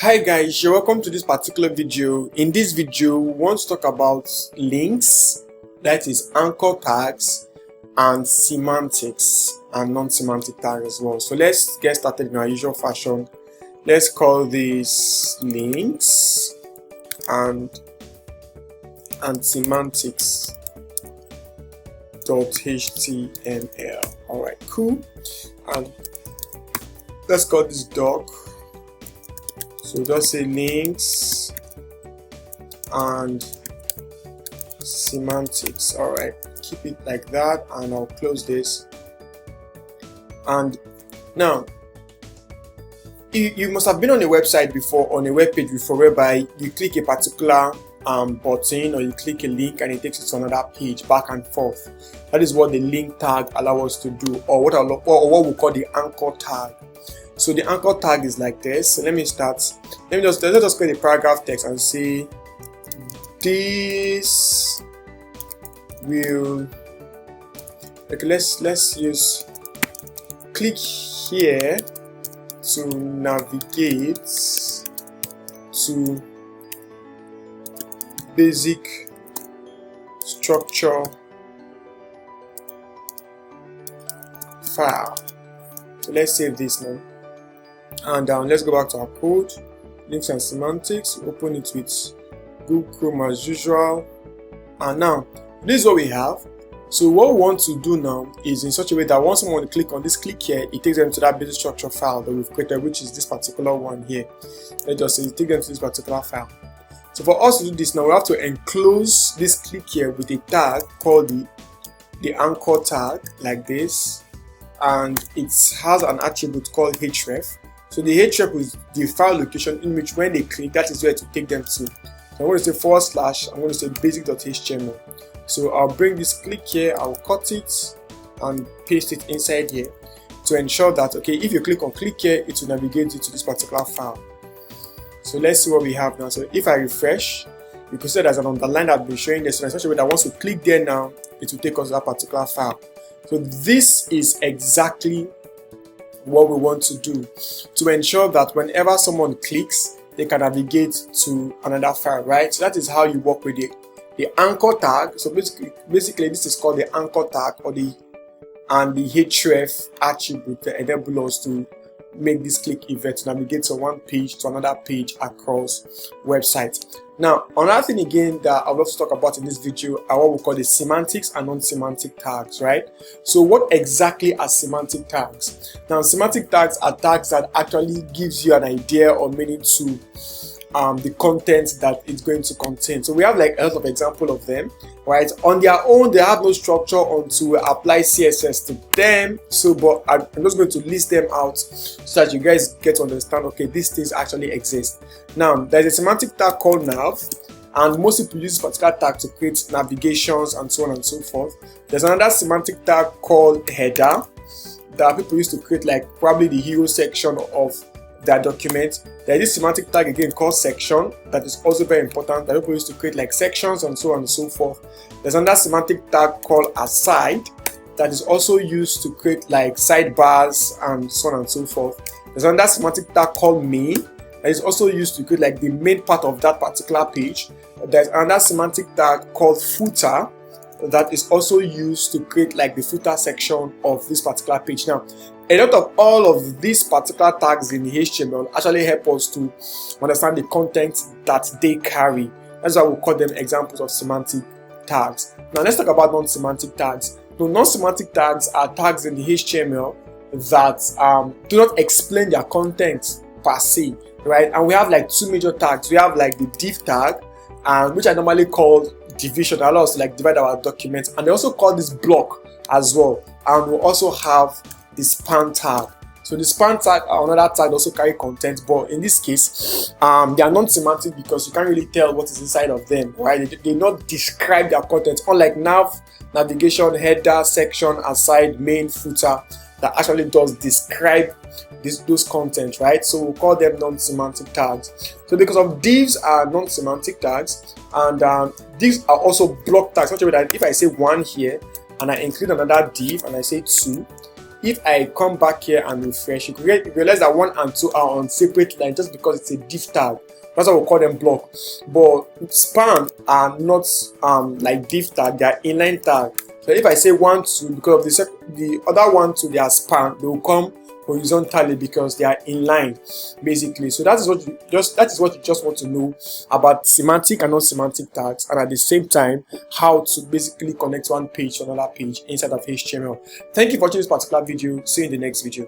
Hi guys, you're welcome to this particular video. In this video, we want to talk about links, that is anchor tags, and semantics and non-semantic tags as well. So let's get started in our usual fashion. Let's call these links and semantics .html. Alright, cool. And let's call this doc. So just say links and semantics. Alright, keep it like that, and I'll close this. And now you must have been on a website before, on a web page before, whereby you click a particular button or you click a link and it takes you to another page, back and forth. That is what the link tag allows us to do, or what we call the anchor tag. So the anchor tag is like this. So let me start. Let's just create a paragraph text and say this will. Okay, let's use click here to navigate to basic structure file. So let's save this now. And let's go back to our code, links and semantics, open it with Google Chrome as usual. And now, this is what we have. So what we want to do now is in such a way that once someone click on this click here, it takes them to that basic structure file that we've created, which is this particular one here. Let's just say it takes them to this particular file. So for us to do this now, we have to enclose this click here with a tag called the anchor tag, like this. And it has an attribute called href. So the href is the file location in which when they click, that is where to take them to. So I'm going to say / I'm going to say basic.html. So I'll bring this click here, I'll cut it and paste it inside here to ensure that, okay, if you click on click here, it will navigate you to this particular file. So let's see what we have now. So if I refresh, you can see there's an underline that I've been showing this, so in such a way that once we click there now, it will take us to that particular file. So this is exactly what we want to do to ensure that whenever someone clicks, they can navigate to another file, right? So that is how you work with the anchor tag. So basically this is called the anchor tag, or the href attribute that enables us to make this click event to navigate from one page to another page across website. Now, another thing again that I would love to talk about in this video are what we call the semantics and non-semantic tags, right? So what exactly are semantic tags? Now, semantic tags are tags that actually gives you an idea or meaning to the content that it's going to contain. So we have like a lot of examples of them, right? On their own, they have no structure until we apply CSS to them. So, but I'm just going to list them out so that you guys get to understand, okay, these things actually exist. Now, there's a semantic tag called nav, and most people use this particular tag to create navigations and so on and so forth. There's another semantic tag called header that people use to create like probably the hero section of their document. There is this semantic tag again called section that is also very important, that people use to create like sections and so on and so forth. There's another semantic tag called aside that is also used to create like sidebars and so on and so forth. There's another semantic tag called main that is also used to create like the main part of that particular page. There's another semantic tag called footer that is also used to create like the footer section of this particular page. Now, a lot of all of these particular tags in the HTML actually help us to understand the content that they carry. That's why we call them examples of semantic tags. Now let's talk about non-semantic tags. So non-semantic tags are tags in the HTML that do not explain their content per se, right? And we have like two major tags. We have like the div tag, which I normally call division, that allows us to like divide our documents, and they also call this block as well. And we also have the span tag. So the span tag are another tag that also carry content, but in this case, they are non-semantic because you can't really tell what is inside of them, right? They do not describe their content, unlike nav, navigation, header, section, aside, main, footer, that actually does describe those content, right? So we'll call them non-semantic tags. So because of divs are non-semantic tags, and divs are also block tags, such a way that if I say 1 here and I include another div and I say 2, if I come back here and refresh, you realize that 1 and 2 are on separate lines just because it's a div tag. That's why we call them block. But span are not like div tag, they are inline tag. So if I say 1, 2, because of the other 1, 2, they are span, they will come horizontally because they are inline, basically. So that is what you just want to know about semantic and non-semantic tags, and at the same time how to basically connect one page to another page inside of HTML. Thank you for watching this particular video. See you in the next video.